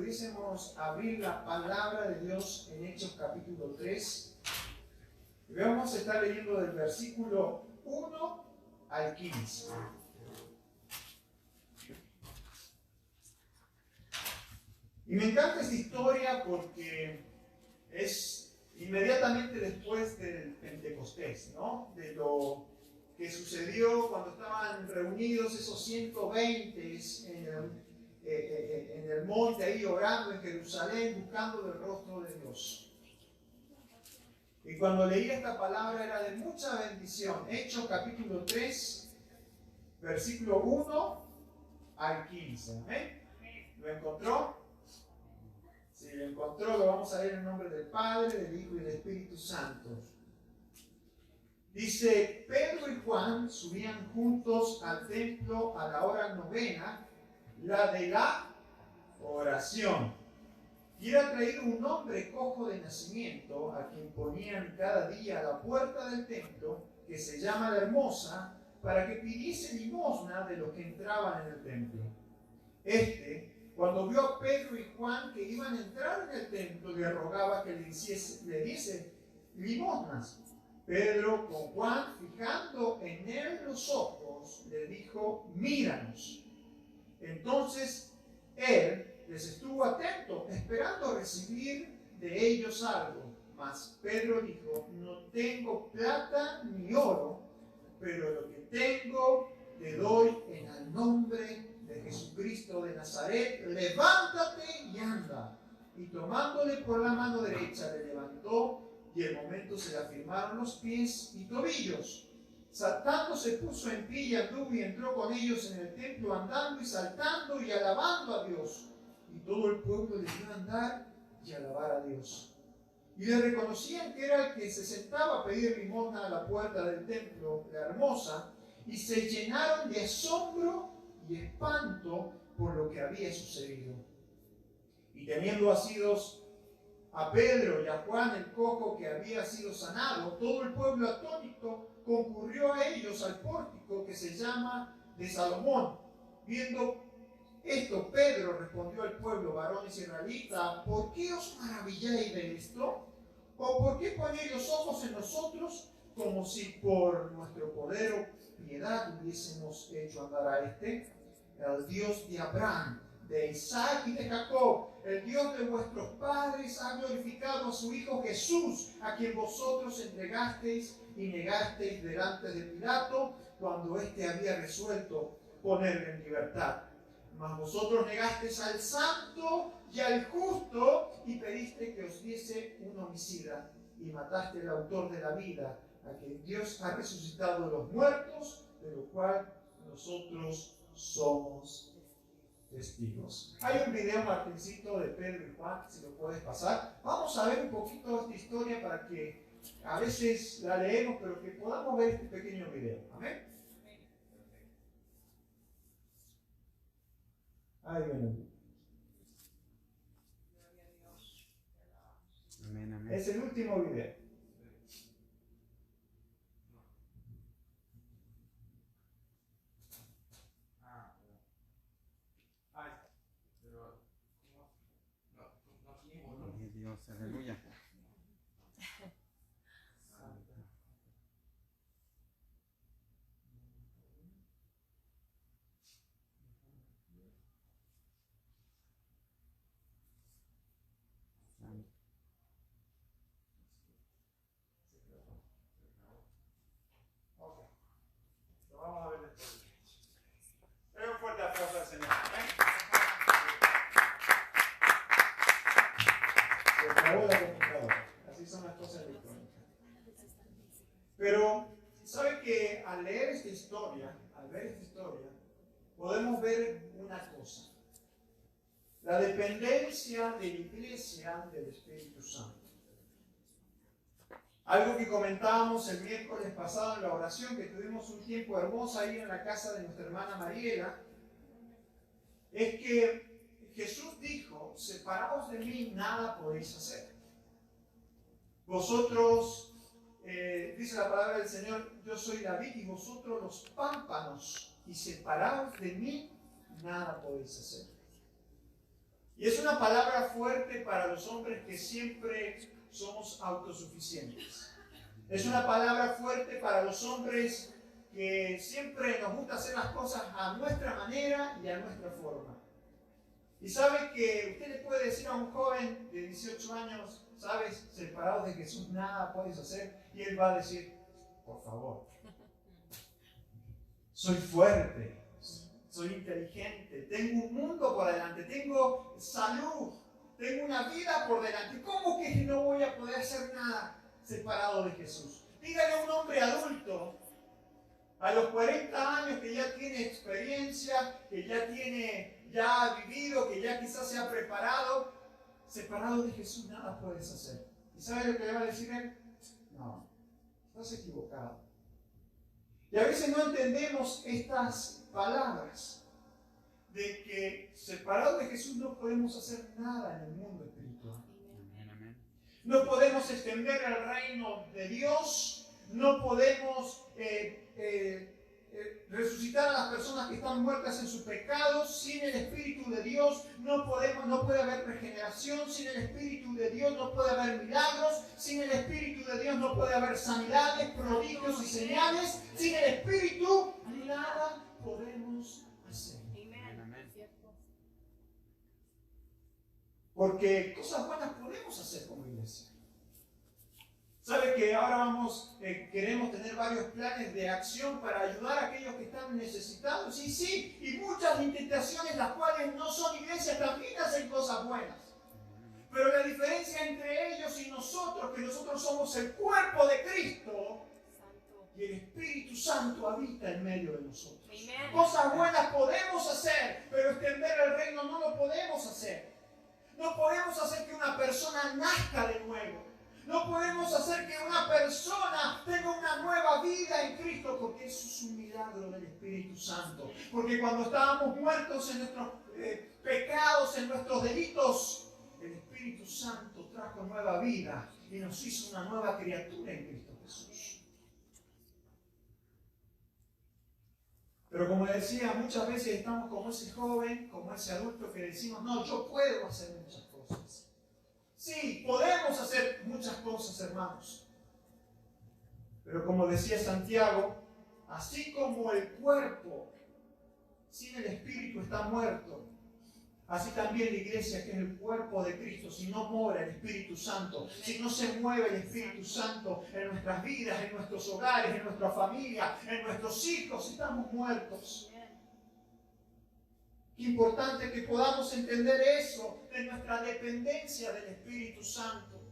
pudiésemos abrir la palabra de Dios en Hechos capítulo 3. Y vamos a estar leyendo del versículo 1 al 15. Y me encanta esta historia porque es inmediatamente después del Pentecostés, ¿no? De lo que sucedió cuando estaban reunidos esos 120 en el monte ahí orando en Jerusalén, buscando el rostro de Dios. Y cuando leí esta palabra era de mucha bendición. Hechos capítulo 3, versículo 1 al 15. ¿Amén? ¿Lo encontró? Si lo encontró, lo vamos a leer en nombre del Padre, del Hijo y del Espíritu Santo. Dice: Pedro y Juan subían juntos al templo a la hora novena, la de la oración. Y era traído un hombre cojo de nacimiento, a quien ponían cada día a la puerta del templo, que se llama la Hermosa, para que pidiese limosna de los que entraban en el templo. Cuando vio a Pedro y Juan que iban a entrar en el templo, le rogaba que le diese limosnas. Pedro, con Juan fijando en él los ojos, le dijo: míranos. Entonces él les estuvo atento, esperando recibir de ellos algo. Mas Pedro dijo: no tengo plata ni oro, pero lo que tengo te doy en el nombre de Jesucristo de Nazaret. Levántate y anda. Y tomándole por la mano derecha le levantó, y al momento se le afirmaron los pies y tobillos. Saltando se puso en pie y anduvo y entró con ellos en el templo, andando y saltando y alabando a Dios. Y todo el pueblo le vio andar y alabar a Dios. Y le reconocían que era el que se sentaba a pedir limosna a la puerta del templo, la Hermosa, y se llenaron de asombro y espanto por lo que había sucedido. Y teniendo asidos a Pedro y a Juan el cojo que había sido sanado, todo el pueblo atónito concurrió a ellos al pórtico que se llama de Salomón. Viendo esto, Pedro respondió al pueblo: varones israelitas, ¿por qué os maravilláis de esto? ¿O por qué ponéis los ojos en nosotros, como si por nuestro poder o piedad hubiésemos hecho andar a el Dios de Abraham, de Isaac y de Jacob, el Dios de vuestros padres, ha glorificado a su Hijo Jesús, a quien vosotros entregasteis y negasteis delante de Pilato, cuando éste había resuelto ponerle en libertad. Mas vosotros negasteis al santo y al justo, y pediste que os diese un homicida, y mataste al autor de la vida, a quien Dios ha resucitado de los muertos, de lo cual nosotros somos testigos. Hay un video, Martincito, de Pedro y Juan, si lo puedes pasar. Vamos a ver un poquito de esta historia para que a veces la leemos, pero que podamos ver este pequeño video. Amén. Ahí viene. Amén, amén. Es el último video. Dios, aleluya. Ok. Lo vamos a ver después. Denle un fuerte aplauso al Señor. Se acabó la computadora. Así son las cosas electrónicas. Pero, ¿sabe que al leer esta historia, al ver esta historia, podemos ver una cosa? La dependencia de la iglesia del Espíritu Santo. Algo que comentábamos el miércoles pasado en la oración, que tuvimos un tiempo hermoso ahí en la casa de nuestra hermana Mariela, es que Jesús dijo: separados de mí nada podéis hacer. Vosotros, dice la palabra del Señor, yo soy la vid y vosotros los pámpanos, y separados de mí nada podéis hacer. Y es una palabra fuerte para los hombres que siempre somos autosuficientes. Es una palabra fuerte para los hombres que siempre nos gusta hacer las cosas a nuestra manera y a nuestra forma. Y sabe que usted le puede decir a un joven de 18 años, sabes, separado de Jesús nada puedes hacer, y él va a decir, por favor, soy fuerte, soy inteligente, tengo un mundo por delante, tengo salud, tengo una vida por delante. ¿Cómo que no voy a poder hacer nada separado de Jesús? Dígale a un hombre adulto, a los 40 años, que ya tiene experiencia, que ya ha vivido, que ya quizás se ha preparado, separado de Jesús nada puedes hacer. ¿Y sabe lo que le va a decir él? No, estás equivocado. Y a veces no entendemos estas palabras de que separados de Jesús no podemos hacer nada en el mundo espiritual. No podemos extender el reino de Dios, no podemos resucitar a las personas que están muertas en sus pecados. Sin el Espíritu de Dios no puede haber regeneración. Sin el Espíritu de Dios no puede haber milagros. Sin el Espíritu de Dios no puede haber sanidades, prodigios y señales. Sin el Espíritu nada podemos hacer. Porque cosas buenas podemos hacer como iglesia. ¿Sabe que ahora queremos tener varios planes de acción para ayudar a aquellos que están necesitados? Y sí, y muchas intentaciones, las cuales no son iglesias, también hacen cosas buenas. Pero la diferencia entre ellos y nosotros, que nosotros somos el cuerpo de Cristo, y el Espíritu Santo habita en medio de nosotros. Amen. Cosas buenas podemos hacer, pero extender el reino no lo podemos hacer. No podemos hacer que una persona nazca de nuevo. No podemos hacer que una persona tenga una nueva vida en Cristo, porque eso es un milagro del Espíritu Santo. Porque cuando estábamos muertos en nuestros pecados, en nuestros delitos, el Espíritu Santo trajo nueva vida y nos hizo una nueva criatura en Cristo Jesús. Pero como decía, muchas veces estamos como ese joven, como ese adulto que decimos, no, yo puedo hacer muchas cosas. Sí, podemos hacer muchas cosas, hermanos. Pero como decía Santiago, así como el cuerpo sin el Espíritu está muerto, así también la iglesia, que es el cuerpo de Cristo, si no mora el Espíritu Santo, si no se mueve el Espíritu Santo en nuestras vidas, en nuestros hogares, en nuestra familia, en nuestros hijos, estamos muertos. Qué importante que podamos entender eso, de nuestra dependencia del Espíritu Santo.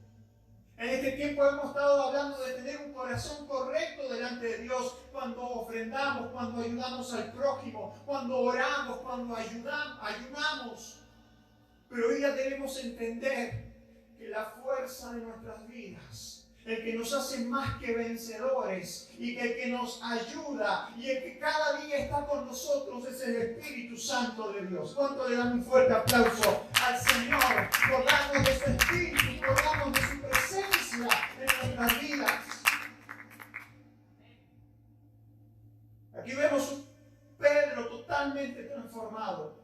En este tiempo hemos estado hablando de tener un corazón correcto delante de Dios cuando ofrendamos, cuando ayudamos al prójimo, cuando oramos, cuando ayunamos. Pero hoy ya debemos entender que la fuerza de nuestras vidas, el que nos hace más que vencedores y que el que nos ayuda y el que cada día está con nosotros es el Espíritu Santo de Dios. ¿Cuánto le dan un fuerte aplauso al Señor por darnos de su Espíritu, por darnos de su presencia en nuestras vidas? Aquí vemos un Pedro totalmente transformado.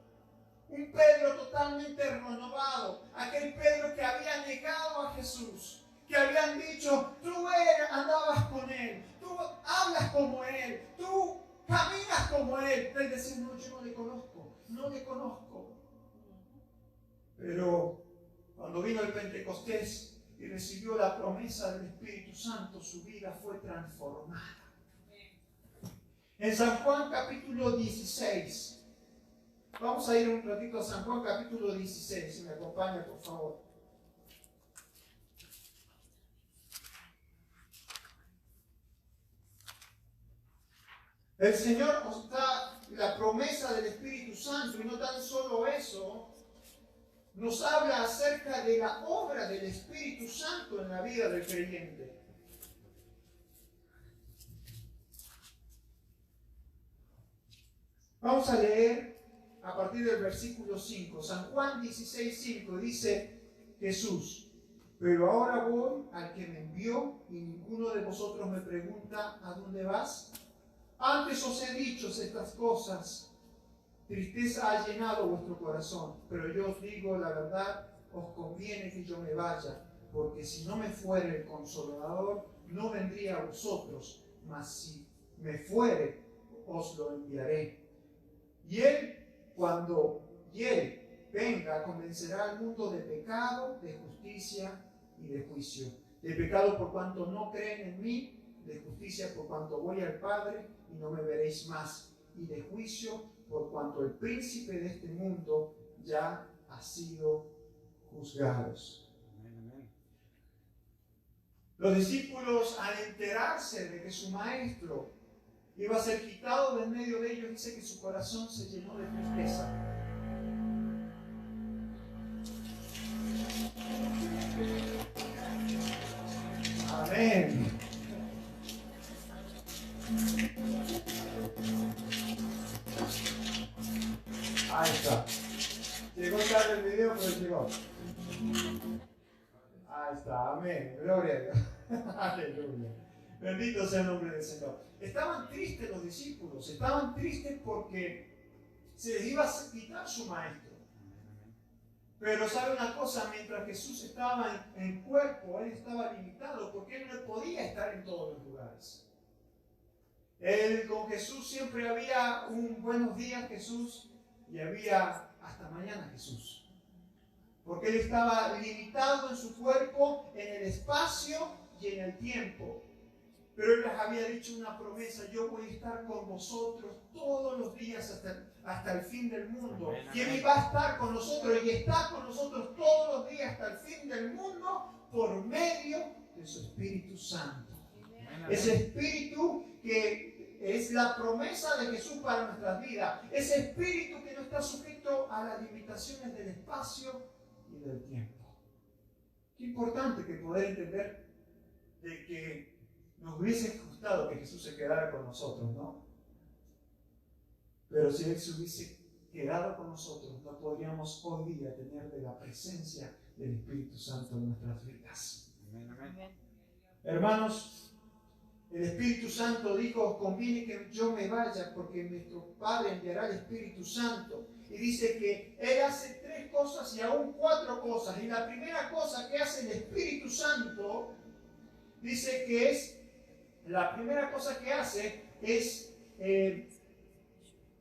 Un Pedro totalmente renovado. Aquel Pedro que había negado a Jesús. Que habían dicho, tú andabas con Él, tú hablas como Él, tú caminas como Él. Él decía, no, yo no le conozco. Pero cuando vino el Pentecostés y recibió la promesa del Espíritu Santo, su vida fue transformada. En San Juan capítulo 16, vamos a ir un ratito a San Juan capítulo 16, si me acompaña por favor. El Señor nos da la promesa del Espíritu Santo y no tan solo eso, nos habla acerca de la obra del Espíritu Santo en la vida del creyente. Vamos a leer a partir del versículo 5. San Juan 16:5 dice Jesús, pero ahora voy al que me envió y ninguno de vosotros me pregunta ¿a dónde vas? Antes os he dicho estas cosas tristeza ha llenado vuestro corazón, pero yo os digo la verdad, os conviene que yo me vaya, porque si no me fuere el Consolador, no vendría a vosotros, mas si me fuere, os lo enviaré. Y cuando él venga, convencerá al mundo de pecado, de justicia y de juicio. De pecado por cuanto no creen en mí, de justicia por cuanto voy al Padre y no me veréis más, y de juicio por cuanto el príncipe de este mundo ya ha sido juzgado. Los discípulos, al enterarse de que su maestro iba a ser quitado de en medio de ellos, dice que su corazón se llenó de tristeza. Amén. Ahí está. Llegó tarde el video, pero llegó. Ahí está. Amén. Gloria a Dios. Aleluya. Bendito sea el nombre del Señor. Estaban tristes los discípulos. Estaban tristes porque se les iba a quitar su maestro. Pero sabe una cosa, mientras Jesús estaba en cuerpo, él estaba limitado porque él no podía estar en todos los lugares. Con Jesús siempre había un buenos días Jesús y había hasta mañana Jesús. Porque él estaba limitado en su cuerpo, en el espacio y en el tiempo. Pero él les había dicho una promesa: yo voy a estar con vosotros todos los días hasta el fin del mundo. Amén, y él iba a estar con nosotros y está con nosotros todos los días hasta el fin del mundo por medio de su Espíritu Santo. Amén. Ese Espíritu que es la promesa de Jesús para nuestras vidas. Ese Espíritu que no está sujeto a las limitaciones del espacio y del tiempo. Qué importante que poder entender de que nos hubiese gustado que Jesús se quedara con nosotros, ¿no? Pero si Él se hubiese quedado con nosotros, no podríamos hoy día tener de la presencia del Espíritu Santo en nuestras vidas. Amén, amén. Hermanos, el Espíritu Santo dijo: os conviene que yo me vaya porque nuestro Padre enviará el Espíritu Santo. Y dice que Él hace 3 cosas y aún 4 cosas. Y la primera cosa que hace el Espíritu Santo, dice que es, la primera cosa que hace es,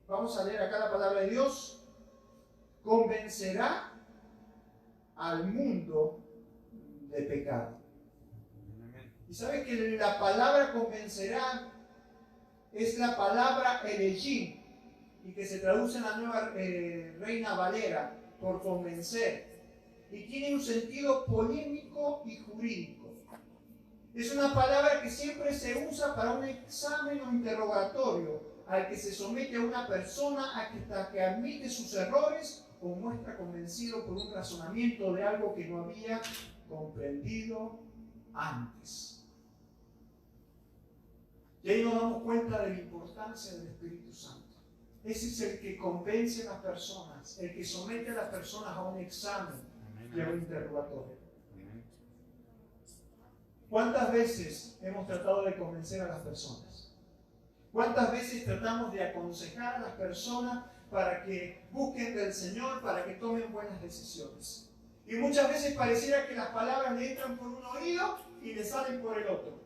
vamos a leer acá la palabra de Dios: convencerá al mundo de pecado. Y sabe que la palabra convencerá es la palabra elegir, y que se traduce en la nueva Reina Valera por convencer, y tiene un sentido polémico y jurídico. Es una palabra que siempre se usa para un examen o interrogatorio al que se somete a una persona hasta que admite sus errores o muestra convencido por un razonamiento de algo que no había comprendido antes. Y ahí nos damos cuenta de la importancia del Espíritu Santo. Ese es el que convence a las personas, el que somete a las personas a un examen y a un interrogatorio. ¿Cuántas veces hemos tratado de convencer a las personas? ¿Cuántas veces tratamos de aconsejar a las personas para que busquen del Señor, para que tomen buenas decisiones? Y muchas veces pareciera que las palabras le entran por un oído y le salen por el otro.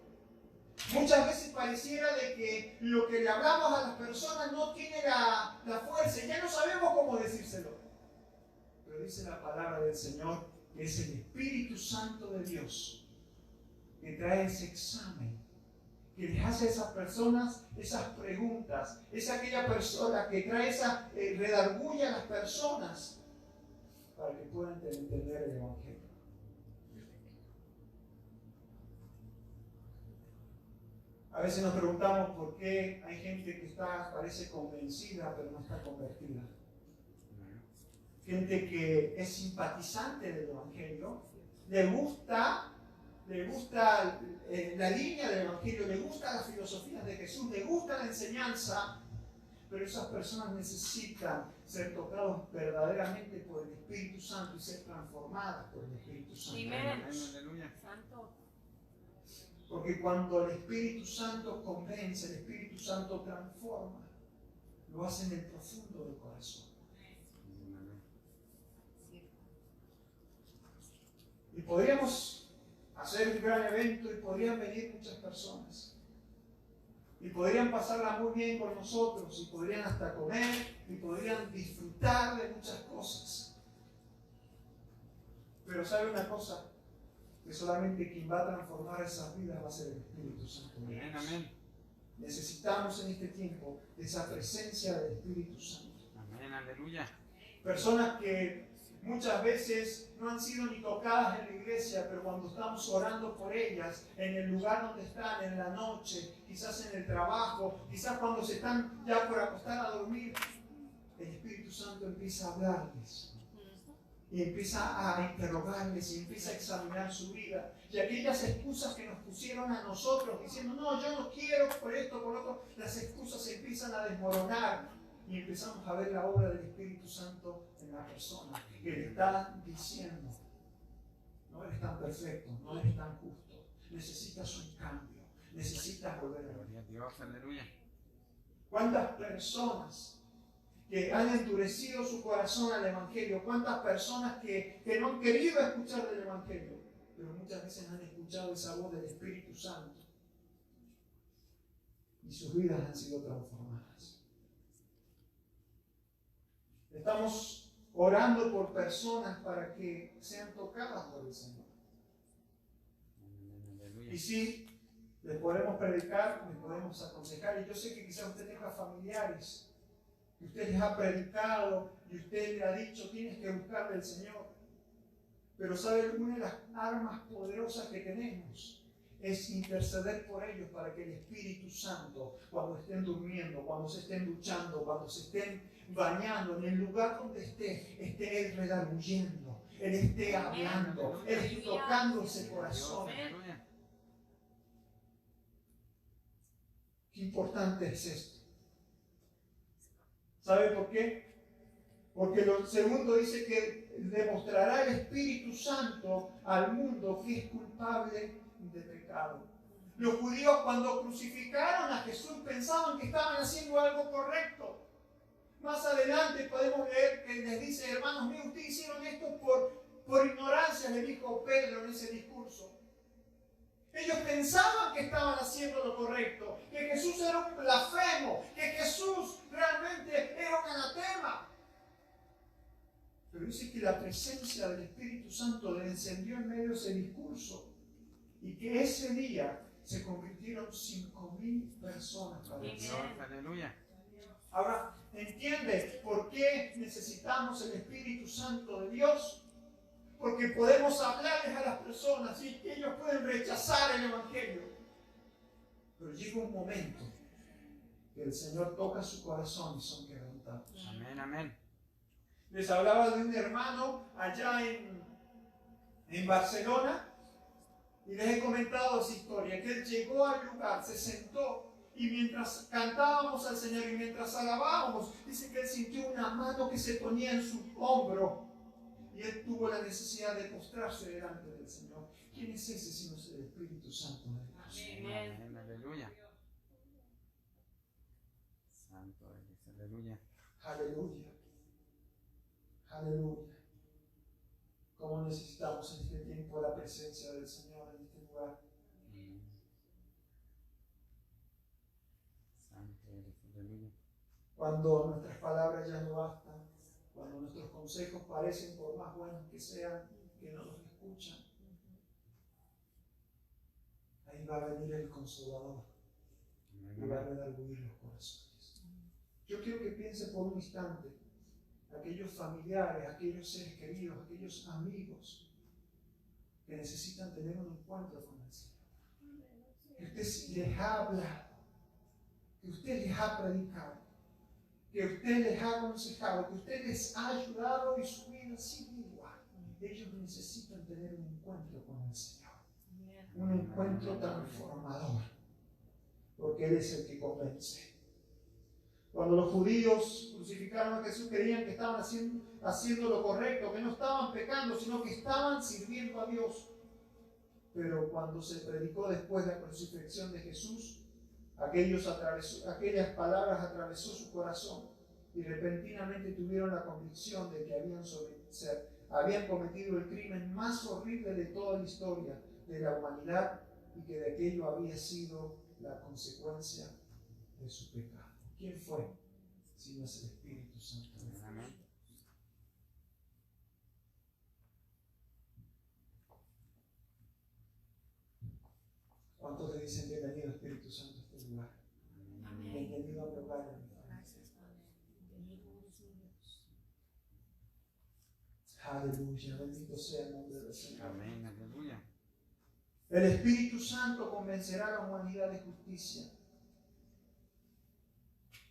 Muchas veces pareciera de que lo que le hablamos a las personas no tiene la fuerza y ya no sabemos cómo decírselo. Pero dice la palabra del Señor que es el Espíritu Santo de Dios que trae ese examen, que les hace a esas personas esas preguntas. Es aquella persona que trae esa redarguye a las personas para que puedan entender el Evangelio. A veces nos preguntamos por qué hay gente que parece convencida pero no está convertida. Gente que es simpatizante del Evangelio, le gusta la línea del Evangelio, le gustan las filosofías de Jesús, le gusta la enseñanza, pero esas personas necesitan ser tocados verdaderamente por el Espíritu Santo y ser transformadas por el Espíritu Santo. Amén. Porque cuando el Espíritu Santo convence, el Espíritu Santo transforma. lo hace en el profundo del corazón. Y podríamos hacer un gran evento y podrían venir muchas personas. Y podrían pasarla muy bien con nosotros, y podrían hasta comer, y podrían disfrutar de muchas cosas. Pero ¿sabe una cosa? Que solamente quien va a transformar esas vidas va a ser el Espíritu Santo de Dios. Amén. Necesitamos en este tiempo esa presencia del Espíritu Santo. Amén, aleluya. Personas que muchas veces no han sido ni tocadas en la iglesia, pero cuando estamos orando por ellas, en el lugar donde están, en la noche, quizás en el trabajo, quizás cuando se están ya por acostar a dormir, el Espíritu Santo empieza a hablarles. Y empieza a interrogarles y empieza a examinar su vida. Y aquellas excusas que nos pusieron a nosotros diciendo, no, yo no quiero por esto, por otro, las excusas se empiezan a desmoronar y empezamos a ver la obra del Espíritu Santo en la persona que le está diciendo, no eres tan perfecto, no eres tan justo, necesitas un cambio, necesitas volver a Gloria a Dios, aleluya. ¿Cuántas personas que han endurecido su corazón al Evangelio? ¿Cuántas personas que no han querido escuchar del Evangelio? Pero muchas veces han escuchado esa voz del Espíritu Santo y sus vidas han sido transformadas. Estamos orando por personas para que sean tocadas por el Señor. Y sí, les podemos predicar, les podemos aconsejar. Y yo sé que quizás usted tenga familiares que usted les ha predicado y usted le ha dicho, tienes que buscar del Señor. Pero ¿sabe? Una de las armas poderosas que tenemos es interceder por ellos para que el Espíritu Santo, cuando estén durmiendo, cuando se estén duchando, cuando se estén bañando, en el lugar donde esté Él redarguyendo, Él esté hablando, Él esté tocando ese corazón. Qué importante es esto. ¿Sabe por qué? Porque lo segundo dice que demostrará el Espíritu Santo al mundo que es culpable de pecado. Los judíos cuando crucificaron a Jesús pensaban que estaban haciendo algo correcto. Más adelante podemos leer que les dice, hermanos míos, ustedes hicieron esto por ignorancia, le dijo Pedro en ese discurso. Ellos pensaban que estaban haciendo lo correcto, que Jesús era un blasfemo, que Jesús realmente era un anatema. Pero dice que la presencia del Espíritu Santo le encendió en medio de ese discurso y que ese día se convirtieron 5,000 personas para el Señor. Aleluya. Ahora, ¿entiende por qué necesitamos el Espíritu Santo de Dios? Porque podemos hablarles a las personas y que ellos pueden rechazar el Evangelio. Pero llega un momento que el Señor toca su corazón y son quebrantados. Amén, amén. Les hablaba de un hermano allá en Barcelona y les he comentado esa historia, que él llegó al lugar, se sentó y mientras cantábamos al Señor y mientras alabábamos, dice que él sintió una mano que se ponía en su hombro y él tuvo la necesidad de postrarse delante del Señor. ¿Quién es ese si no es el Espíritu Santo de Dios? Amén, aleluya. Santo eres, aleluya. Aleluya. Aleluya. ¿Cómo necesitamos en este tiempo la presencia del Señor en este lugar? Santo eres, aleluya. Cuando nuestras palabras ya no bastan, cuando nuestros consejos parecen, por más buenos que sean, que no los escuchan, ahí va a venir el Consolador y va a redarguir los corazones. Yo quiero que piense por un instante aquellos familiares, aquellos seres queridos, aquellos amigos que necesitan tener un encuentro con el Señor. Que usted les ha hablado, que usted les ha predicado, que usted les ha aconsejado, que usted les ha ayudado y su vida sigue igual. Ellos necesitan tener un encuentro con el Señor. Un encuentro transformador, porque Él es el que convence. Cuando los judíos crucificaron a Jesús, creían que estaban haciendo lo correcto, que no estaban pecando, sino que estaban sirviendo a Dios. Pero cuando se predicó después la crucifixión de Jesús, aquellas palabras atravesó su corazón y repentinamente tuvieron la convicción de que habían cometido el crimen más horrible de toda la historia de la humanidad y que de aquello había sido la consecuencia de su pecado. ¿Quién fue? Si no es el Espíritu Santo. Amén. ¿Cuántos le dicen bienvenido Espíritu Santo a este lugar? Bienvenido a mi hogar. Aleluya, bendito sea el nombre del Señor. Amén, aleluya. El Espíritu Santo convencerá a la humanidad de justicia.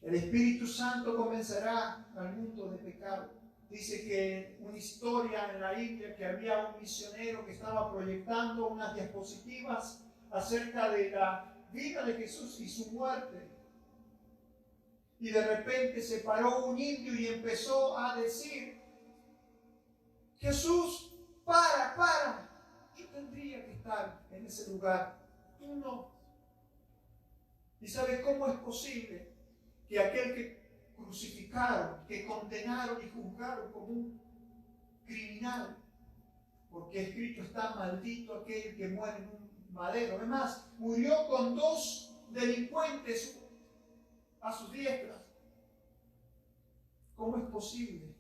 El Espíritu Santo convencerá al mundo de pecado. Dice que una historia en la India que había un misionero que estaba proyectando unas diapositivas acerca de la vida de Jesús y su muerte. Y de repente se paró un indio y empezó a decir: Jesús, para. Yo tendría que estar en ese lugar. Tú no. ¿Y sabes cómo es posible que aquel que crucificaron, que condenaron y juzgaron como un criminal, porque escrito está: maldito aquel que muere en un madero? Además, murió con 2 delincuentes a sus diestras. ¿Cómo es posible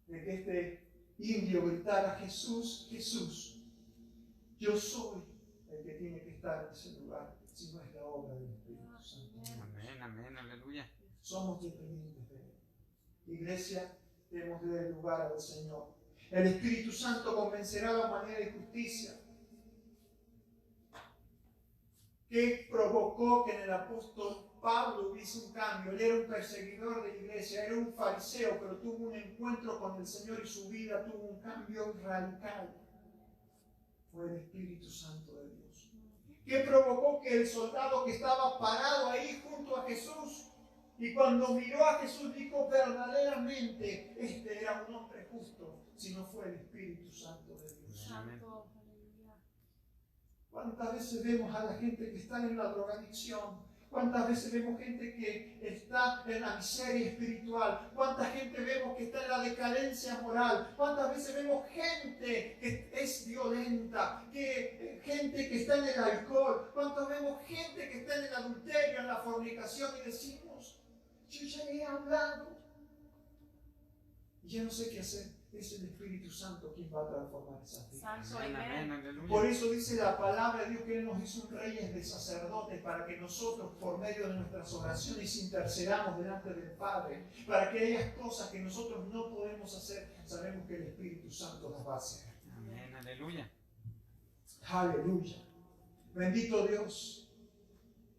de que este indio gritara: Jesús, Jesús, yo soy el que tiene que estar en ese lugar, si no es la obra del Espíritu Santo? Amén, amén, aleluya. Somos dependientes de Él. Iglesia, debemos de lugar al Señor. El Espíritu Santo convencerá a la humanidad de justicia. ¿Qué provocó que en el apóstol Pablo hubiese un cambio? Él era un perseguidor de la iglesia, era un fariseo, pero tuvo un encuentro con el Señor y su vida tuvo un cambio radical. Fue el Espíritu Santo de Dios. ¿Qué provocó que el soldado que estaba parado ahí junto a Jesús, y cuando miró a Jesús dijo: verdaderamente este era un hombre justo? Si no fue el Espíritu Santo de Dios. Amén. ¿Cuántas veces vemos a la gente que está en la drogadicción? ¿Cuántas veces vemos gente que está en la miseria espiritual? ¿Cuánta gente vemos que está en la decadencia moral? ¿Cuántas veces vemos gente que es violenta? Gente que está en el alcohol. ¿Cuántas vemos gente que está en el adulterio, en la fornicación? Y decimos: yo ya he hablado y ya no sé qué hacer. Es el Espíritu Santo quien va a transformar esas vidas. Amén, amén, aleluya. Por eso dice la palabra de Dios que Él nos hizo reyes de sacerdotes, para que nosotros, por medio de nuestras oraciones, intercedamos delante del Padre, para que aquellas cosas que nosotros no podemos hacer, sabemos que el Espíritu Santo las va a hacer. Amén, aleluya. Aleluya. Bendito Dios.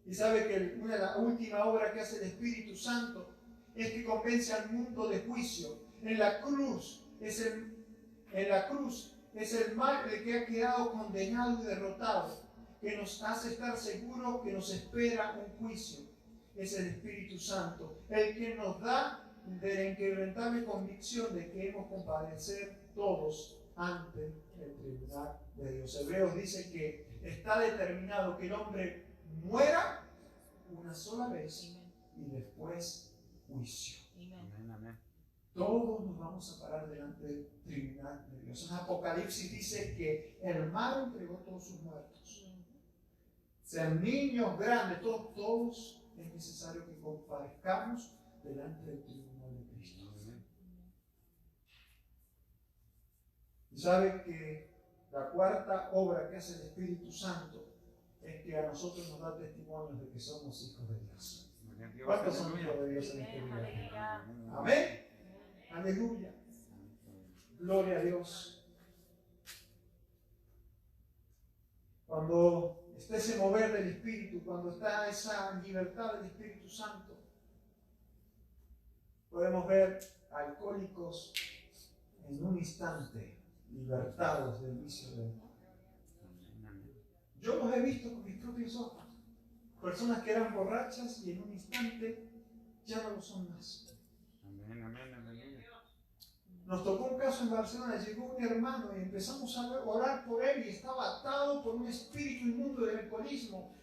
Y sabe que la última obra que hace el Espíritu Santo es que convence al mundo de juicio. En la cruz es el mal de que ha quedado condenado y derrotado, que nos hace estar seguros que nos espera un juicio. Es el Espíritu Santo, el que nos da de la inquebrantable convicción de que hemos comparecer todos ante el tribunal de Dios. Hebreos dice que está determinado que el hombre muera una sola vez y después juicio. Amén, amén. Todos nos vamos a parar delante del tribunal de Dios. En Apocalipsis dice que el mar entregó todos sus muertos. Sean niños, grandes, todos es necesario que comparezcamos delante del tribunal de Cristo. Y sabe que la cuarta obra que hace el Espíritu Santo es que a nosotros nos da testimonio de que somos hijos de Dios. ¿Cuántos son hijos de Dios en este día? Amén. Aleluya. Gloria a Dios. Cuando está ese mover del Espíritu, cuando está esa libertad del Espíritu Santo, podemos ver alcohólicos en un instante libertados del vicio del alcohol. Yo los he visto con mis propios ojos. Personas que eran borrachas y en un instante ya no lo son más. Amén, amén, aleluya. Nos tocó un caso en Barcelona, llegó un hermano y empezamos a orar por él y estaba atado por un espíritu inmundo del alcoholismo.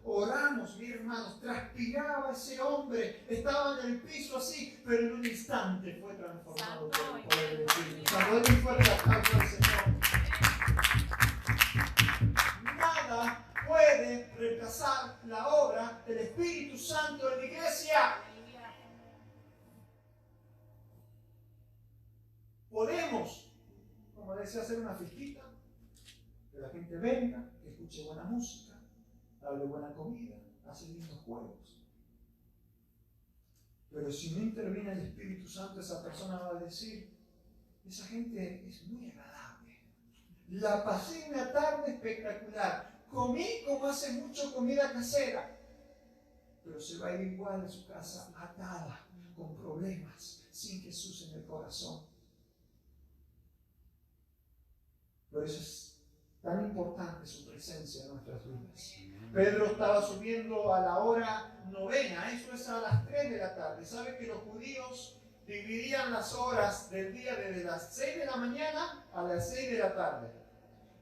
oramos, mis hermanos, transpiraba ese hombre, estaba en el piso así, pero en un instante fue transformado por el poder del Espíritu. Cuando él fue la causa del Señor, nada puede reemplazar la obra del Espíritu Santo en la iglesia. Podemos, como decía, hacer una fiestita, que la gente venga, que escuche buena música, darle buena comida, hacer lindos juegos. Pero si no interviene el Espíritu Santo, esa persona va a decir, esa gente es muy agradable. La pasé una tarde espectacular. Comí como hace mucho comida casera. Pero se va a ir igual a su casa atada, con problemas, sin Jesús en el corazón. Por eso es tan importante su presencia en nuestras vidas. Pedro estaba subiendo a la hora 9, eso es a las 3 de la tarde. ¿Sabe que los judíos dividían las horas del día desde las 6 de la mañana a las 6 de la tarde?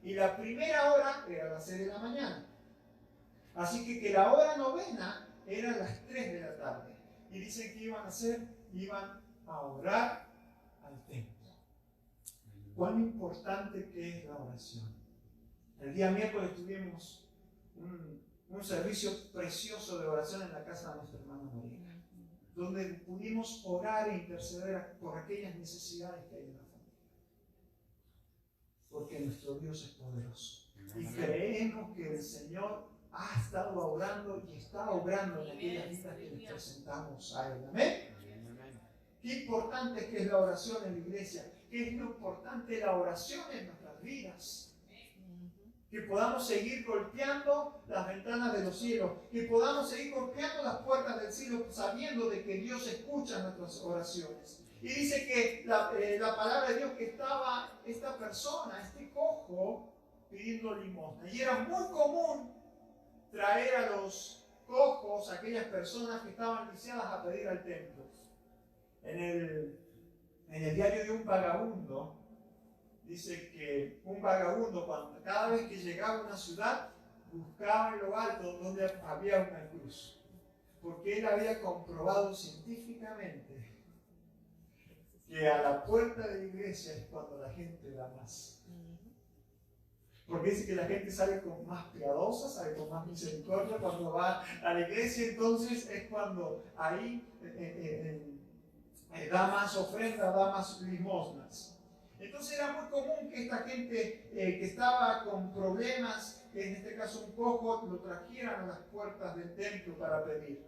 Y la primera hora era a las 6 de la mañana. Así que la hora 9 era a las 3 de la tarde. Y dicen que iban a hacer, iban a orar al templo. Cuán importante que es la oración. El día miércoles tuvimos un servicio precioso de oración en la casa de nuestra hermana María, donde pudimos orar e interceder por aquellas necesidades que hay en la familia. Porque nuestro Dios es poderoso. Y creemos que el Señor ha estado obrando y está obrando en aquellas vidas que les presentamos a Él. Amén. Qué importante que es la oración en la iglesia. Qué es lo importante la oración en nuestras vidas. Que podamos seguir golpeando las ventanas de los cielos, que podamos seguir golpeando las puertas del cielo sabiendo de que Dios escucha nuestras oraciones. Y dice que la palabra de Dios, que estaba esta persona, este cojo, pidiendo limosna. Y era muy común traer a los cojos, a aquellas personas que estaban viciadas, a pedir al templo. En el diario de un vagabundo, dice que un vagabundo, cada vez que llegaba a una ciudad, buscaba en lo alto donde había una cruz. Porque él había comprobado científicamente que a la puerta de la iglesia es cuando la gente da más. Porque dice que la gente sale con más piadosa, sale con más misericordia cuando va a la iglesia. Entonces es cuando ahí da más ofrenda, da más limosnas. Entonces era muy común que esta gente que estaba con problemas, en este caso un cojo, lo trajeran a las puertas del templo para pedir.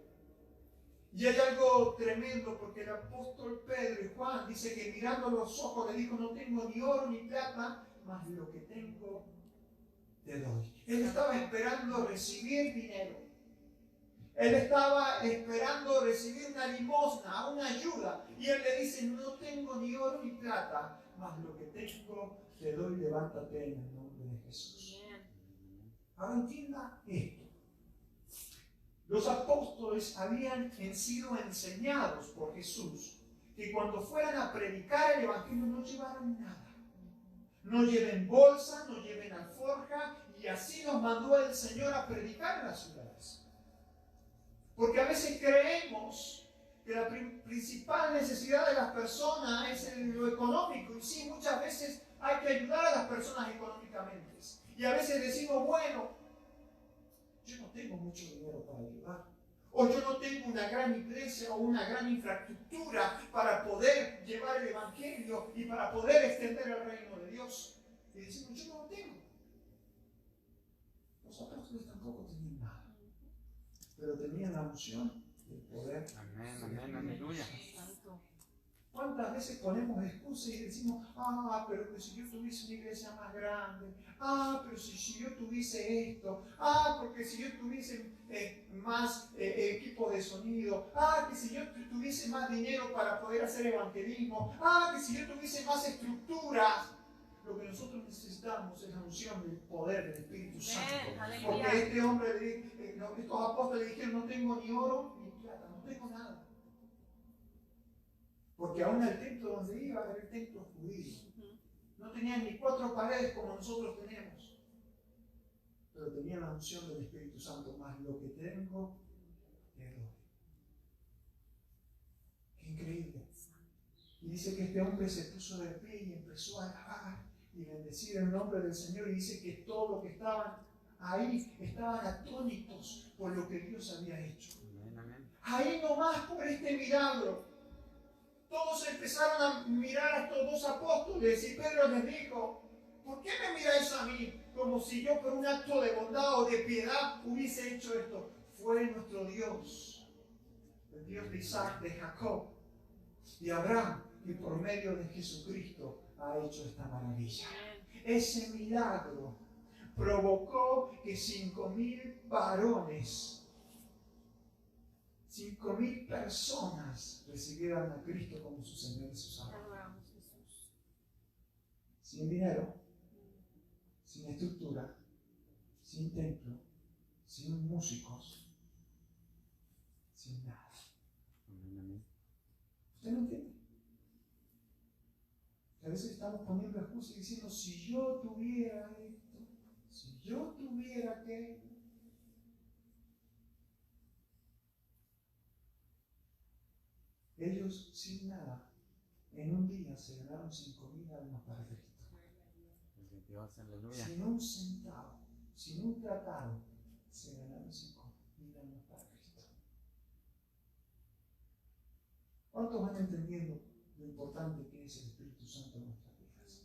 Y hay algo tremendo, porque el apóstol Pedro y Juan dice que mirando a los ojos le dijo: no tengo ni oro ni plata, mas lo que tengo te doy. Él estaba esperando recibir dinero. Él estaba esperando recibir una limosna, una ayuda. Y él le dice: no tengo ni oro ni plata, mas lo que tengo te doy, levántate en el nombre de Jesús. Ahora entienda esto. Los apóstoles habían sido enseñados por Jesús que cuando fueran a predicar el evangelio no llevaran nada. No lleven bolsa, no lleven alforja, y así nos mandó el Señor a predicar en las ciudades. Porque a veces creemos que la principal necesidad de las personas es lo económico, y sí, muchas veces hay que ayudar a las personas económicamente. Y a veces decimos: bueno, yo no tengo mucho dinero para ayudar, o yo no tengo una gran iglesia o una gran infraestructura para poder llevar el evangelio y para poder extender el reino de Dios. Y decimos: yo no lo tengo. Los apóstoles tampoco tenían nada, pero tenían la unción del poder. Amén, amén, aleluya. ¿Cuántas veces ponemos excusas y decimos: pero que si yo tuviese una iglesia más grande, pero si yo tuviese esto, porque si yo tuviese más equipo de sonido, que si yo tuviese más dinero para poder hacer evangelismo, que si yo tuviese más estructuras? Lo que nosotros necesitamos es la unción del poder del Espíritu Santo. Porque este hombre, estos apóstoles le dijeron: no tengo ni oro ni plata, no tengo nada. Porque aún el templo donde iba era el templo judío. No tenían ni 4 paredes como nosotros tenemos. pero tenía la unción del Espíritu Santo, más lo que tengo, te doy. Qué increíble. Y dice que este hombre se puso de pie y empezó a alabar y bendecir el nombre del Señor. Y dice que todos los que estaban ahí estaban atónitos por lo que Dios había hecho. Amén, amén. Ahí nomás por este milagro, todos empezaron a mirar a estos dos apóstoles y Pedro les dijo: ¿por qué me miráis a mí como si yo por un acto de bondad o de piedad hubiese hecho esto? Fue nuestro Dios, el Dios de Isaac, de Jacob, de Abraham, que por medio de Jesucristo ha hecho esta maravilla. Ese milagro provocó que 5,000 varones, 5,000 personas recibieran a Cristo como su Señor y su Salvador. Sin dinero, sin estructura, sin templo, sin músicos, sin nada. ¿Usted no entiende? A veces estamos poniendo excusas y diciendo: si yo tuviera esto, si yo tuviera aquello. Ellos sin nada, en un día se ganaron 5,000 almas para Cristo. Dios, aleluya. Sin un centavo, sin un tratado, se ganaron 5,000 almas para Cristo. ¿Cuántos van entendiendo lo importante que es el Espíritu Santo en nuestras vidas?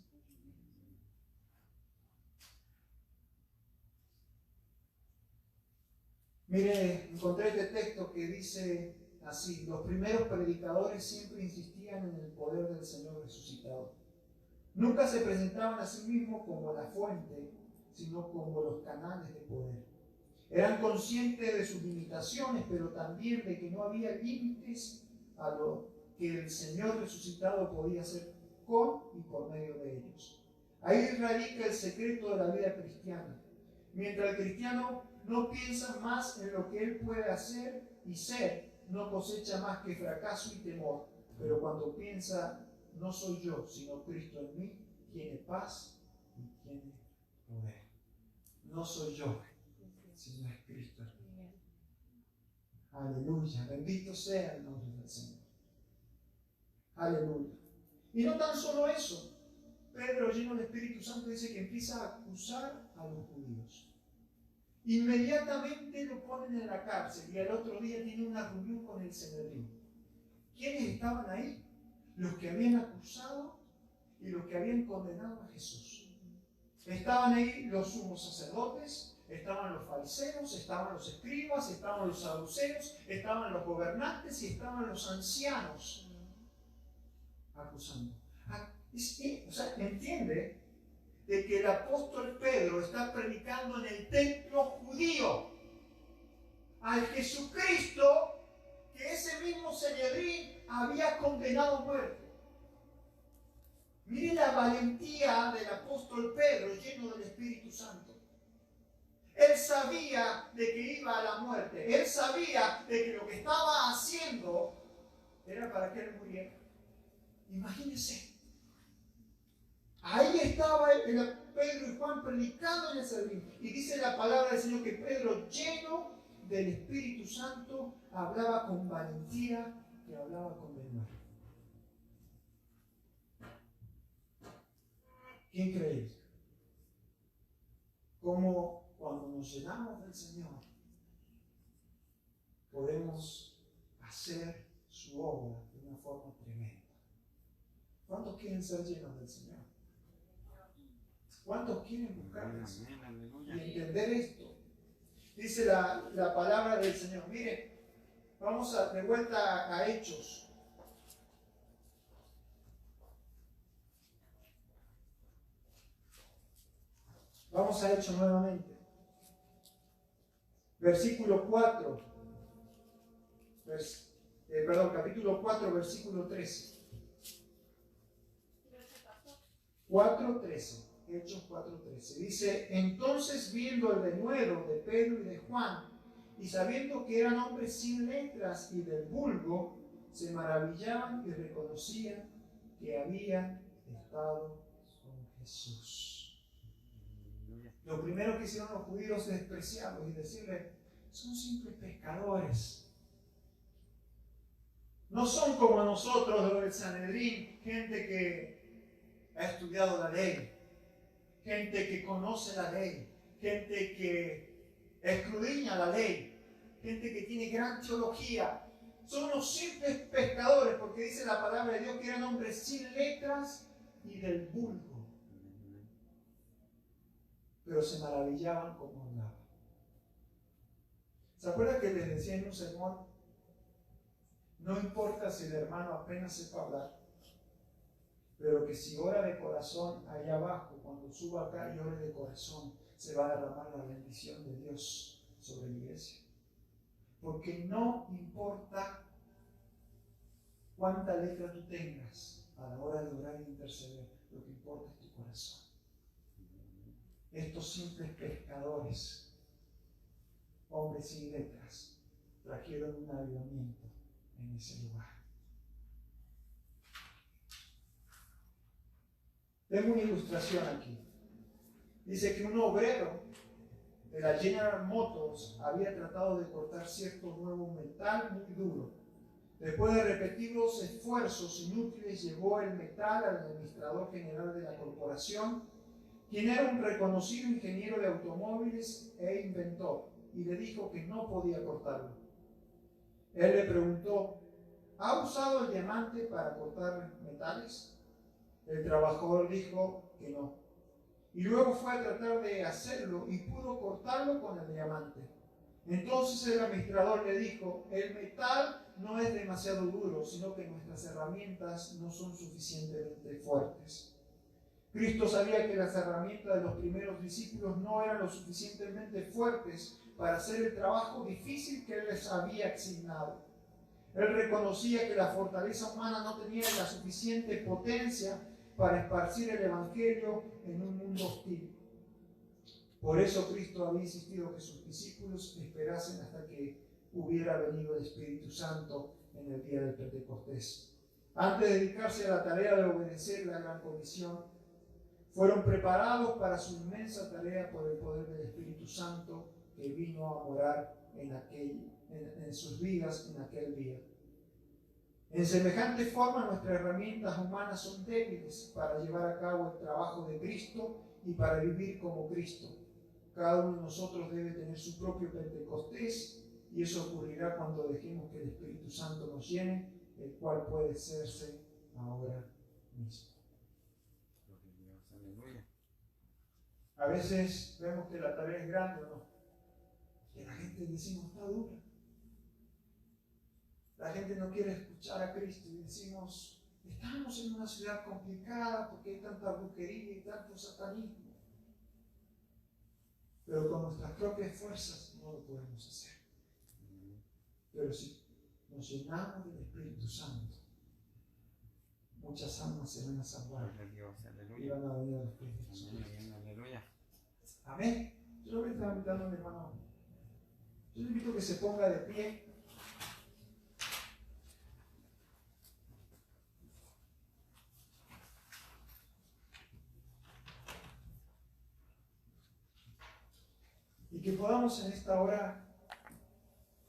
Mire, encontré este texto que dice así: los primeros predicadores siempre insistían en el poder del Señor resucitado. Nunca se presentaban a sí mismos como la fuente, sino como los canales de poder. Eran conscientes de sus limitaciones, pero también de que no había límites a lo que el Señor resucitado podía hacer con y por medio de ellos. Ahí radica el secreto de la vida cristiana. Mientras el cristiano no piensa más en lo que él puede hacer y ser, no cosecha más que fracaso y temor. Pero cuando piensa: no soy yo, sino Cristo en mí, tiene paz y tiene poder. No soy yo, sino es Cristo en mí. Aleluya, bendito sea el nombre del Señor. Aleluya. Y no tan solo eso, Pedro, lleno del Espíritu Santo, dice que empieza a acusar a los judíos. Inmediatamente lo ponen en la cárcel y al otro día tiene una reunión con el Sanedrín. ¿Quiénes estaban ahí? Los que habían acusado y los que habían condenado a Jesús. Estaban ahí los sumos sacerdotes, estaban los fariseos, estaban los escribas, estaban los saduceos, estaban los gobernantes y estaban los ancianos acusando. O sea, entiende de que el apóstol Pedro está predicando en el templo judío al Jesucristo que ese mismo Sanedrín había condenado a muerte. Mire la valentía del apóstol Pedro, lleno del Espíritu Santo. Él sabía de que iba a la muerte. Él sabía de que lo que estaba haciendo era para que él muriera. Imagínense. Ahí estaba Pedro y Juan predicando en el Sanedrín. Y dice la palabra del Señor que Pedro, lleno del Espíritu Santo, hablaba con valentía, que hablaba con verdad. Qué increíble. Como cuando nos llenamos del Señor, podemos hacer su obra de una forma tremenda. ¿Cuántos quieren ser llenos del Señor? ¿Cuántos quieren buscar el Señor y entender esto? Dice la palabra del Señor. Mire, vamos de vuelta a Hechos. Vamos a Hechos nuevamente. Versículo 4. Capítulo 4, versículo 13. 4:13. Hechos 4:13. Dice: entonces, viendo el denuedo de Pedro y de Juan, y sabiendo que eran hombres sin letras y del vulgo, se maravillaban y reconocían que habían estado con Jesús. Lo primero que hicieron los judíos es despreciarlos y decirle, son simples pescadores. No son como nosotros, los del Sanedrín, gente que ha estudiado la ley, gente que conoce la ley, gente que escudriña la ley, gente que tiene gran teología. Son unos simples pescadores, porque dice la palabra de Dios que eran hombres sin letras y del vulgo. Pero se maravillaban como hablaban. ¿Se acuerdan que les decía en un sermón? No importa si el hermano apenas sepa hablar, pero que si ora de corazón allá abajo, cuando suba acá y ore de corazón, se va a derramar la bendición de Dios sobre la iglesia. Porque no importa cuánta letra tú tengas a la hora de orar e interceder, lo que importa es tu corazón. Estos simples pescadores, hombres sin letras, trajeron un avivamiento en ese lugar. Tengo una ilustración aquí. Dice que un obrero de la General Motors había tratado de cortar cierto nuevo metal muy duro. Después de repetidos esfuerzos inútiles, llevó el metal al administrador general de la corporación, quien era un reconocido ingeniero de automóviles e inventor, y le dijo que no podía cortarlo. Él le preguntó, ¿ha usado el diamante para cortar metales? El trabajador dijo que no. Y luego fue a tratar de hacerlo y pudo cortarlo con el diamante. Entonces el administrador le dijo, el metal no es demasiado duro, sino que nuestras herramientas no son suficientemente fuertes. Cristo sabía que las herramientas de los primeros discípulos no eran lo suficientemente fuertes para hacer el trabajo difícil que Él les había asignado. Él reconocía que la fortaleza humana no tenía la suficiente potencia para esparcir el Evangelio en un mundo hostil. Por eso Cristo había insistido que sus discípulos esperasen hasta que hubiera venido el Espíritu Santo en el día del Pentecostés. Antes de dedicarse a la tarea de obedecer la gran comisión, fueron preparados para su inmensa tarea por el poder del Espíritu Santo que vino a morar en sus vidas en aquel día. En semejante forma, nuestras herramientas humanas son débiles para llevar a cabo el trabajo de Cristo y para vivir como Cristo. Cada uno de nosotros debe tener su propio Pentecostés, y eso ocurrirá cuando dejemos que el Espíritu Santo nos llene, el cual puede hacerse ahora mismo. A veces vemos que la tarea es grande, ¿no? Que la gente decimos está dura. La gente no quiere escuchar a Cristo y decimos, estamos en una ciudad complicada porque hay tanta brujería y tanto satanismo. Pero con nuestras propias fuerzas no lo podemos hacer. Pero si nos llenamos del Espíritu Santo, muchas almas se van a salvar y van a venir al Espíritu Santo. Amén. Yo lo voy a estar invitando a mi hermano. Yo le invito a que se ponga de pie. Y que podamos en esta hora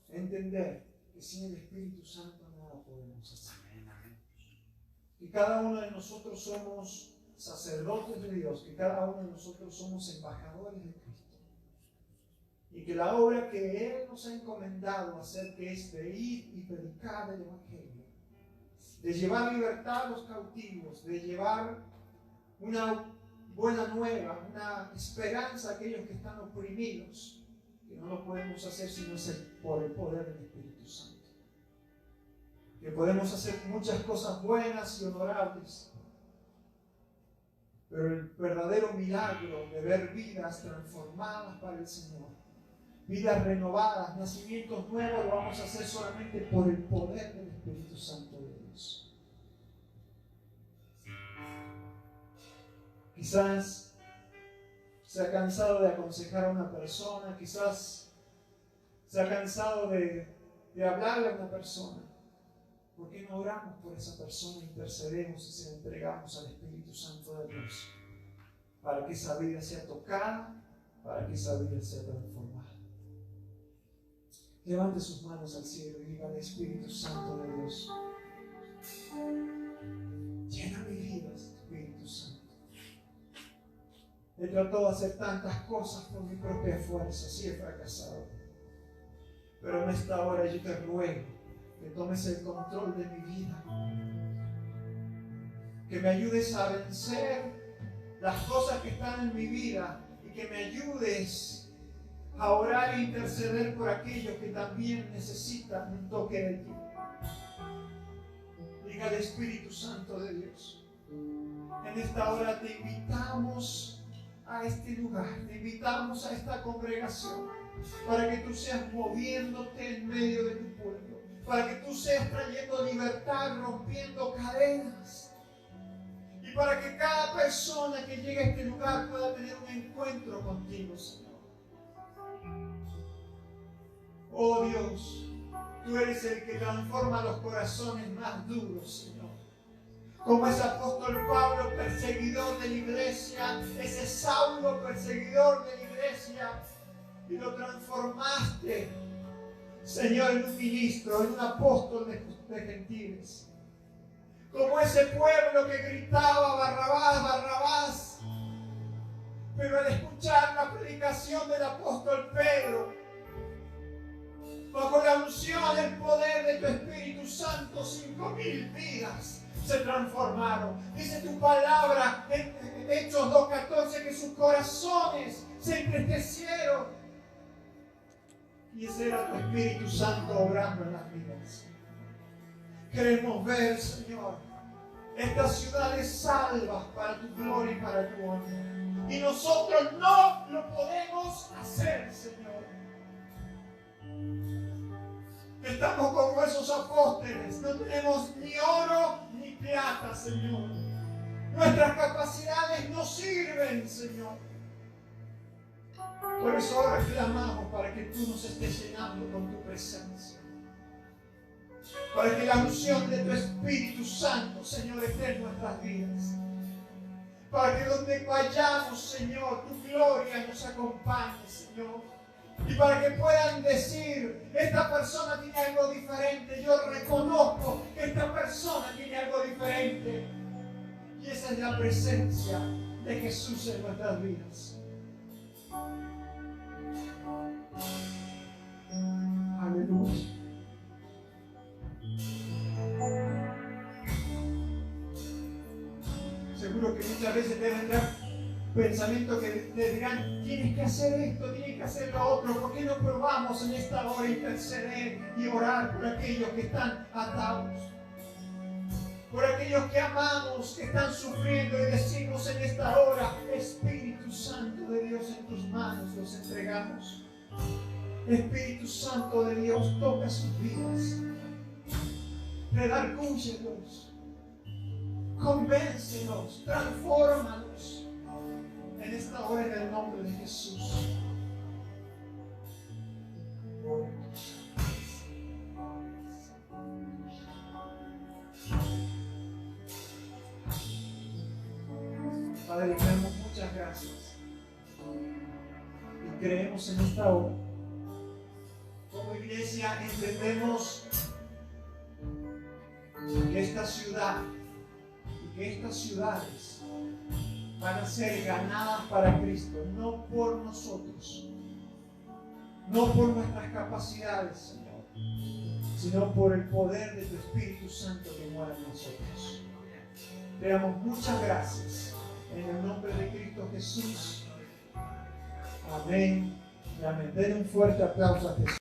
entender que sin el Espíritu Santo nada podemos hacer. Que cada uno de nosotros somos sacerdotes de Dios, que cada uno de nosotros somos embajadores de Cristo. Y que la obra que Él nos ha encomendado hacer, que es de ir y predicar el Evangelio, de llevar libertad a los cautivos, de llevar una buena nueva, una esperanza a aquellos que están oprimidos, que no lo podemos hacer sino por el poder del Espíritu Santo. Que podemos hacer muchas cosas buenas y honorables, pero el verdadero milagro de ver vidas transformadas para el Señor, vidas renovadas, nacimientos nuevos, lo vamos a hacer solamente por el poder del Espíritu Santo de Dios. Quizás se ha cansado de aconsejar a una persona, quizás se ha cansado de hablarle a una persona. ¿Por qué no oramos por esa persona, intercedemos y se la entregamos al Espíritu Santo de Dios para que esa vida sea tocada para que esa vida sea transformada. Levante sus manos al cielo y dígale: Espíritu Santo de Dios, llena mi vida, Espíritu Santo. He tratado de hacer tantas cosas por mi propia fuerza, sí he fracasado. Pero en esta hora yo te ruego que tomes el control de mi vida, que me ayudes a vencer las cosas que están en mi vida y que me ayudes a orar e interceder por aquellos que también necesitan un toque de ti. Diga al Espíritu Santo de Dios: en esta hora te invitamos a este lugar, te invitamos a esta congregación, para que tú seas moviéndote en medio de tu pueblo, para que tú seas trayendo libertad, rompiendo cadenas, y para que cada persona que llegue a este lugar pueda tener un encuentro contigo, Señor. Oh Dios, tú eres el que transforma los corazones más duros, Señor. Como ese apóstol Pablo, perseguidor de la iglesia, ese Saulo, perseguidor de la iglesia, y lo transformaste, Señor, en un ministro, en un apóstol de gentiles. Como ese pueblo que gritaba: Barrabás, Barrabás. Pero al escuchar la predicación del apóstol Pedro, bajo la unción, el poder de tu Espíritu Santo, 5,000 vidas se transformaron. Dice tu palabra en Hechos 2:14 que sus corazones se entristecieron. Y ese era tu Espíritu Santo obrando en las vidas. Queremos ver, Señor, estas ciudades salvas para tu gloria y para tu honra. Y nosotros no lo podemos hacer, Señor. Estamos como esos apóstoles, no tenemos ni oro ni plata, Señor. Nuestras capacidades no sirven, Señor. Por eso ahora clamamos para que tú nos estés llenando con tu presencia, para que la unción de tu Espíritu Santo, Señor, esté en nuestras vidas, para que donde vayamos, Señor, tu gloria nos acompañe, Señor. Y para que puedan decir: esta persona tiene algo diferente, yo reconozco que esta persona tiene algo diferente. Y esa es la presencia de Jesús en nuestras vidas. Aleluya. Seguro que muchas veces te vendrán pensamientos que te dirán: tienes que hacer esto, tienes que hacer lo otro. ¿Por qué no probamos en esta hora interceder y orar por aquellos que están atados? Por aquellos que amamos, que están sufriendo, y decimos en esta hora: Espíritu Santo de Dios, en tus manos los entregamos. Espíritu Santo de Dios, toca sus vidas. Redargúyelos, convéncelos, transfórmalos en esta hora en el nombre de Jesús. Padre, le damos muchas gracias y creemos en esta hora. Como iglesia entendemos que esta ciudad y que estas ciudades van a ser ganadas para Cristo, no por nosotros, no por nuestras capacidades, Señor, sino por el poder de tu Espíritu Santo que mora en nosotros. Te damos muchas gracias en el nombre de Cristo Jesús. Amén y amén. Den un fuerte aplauso a Jesús.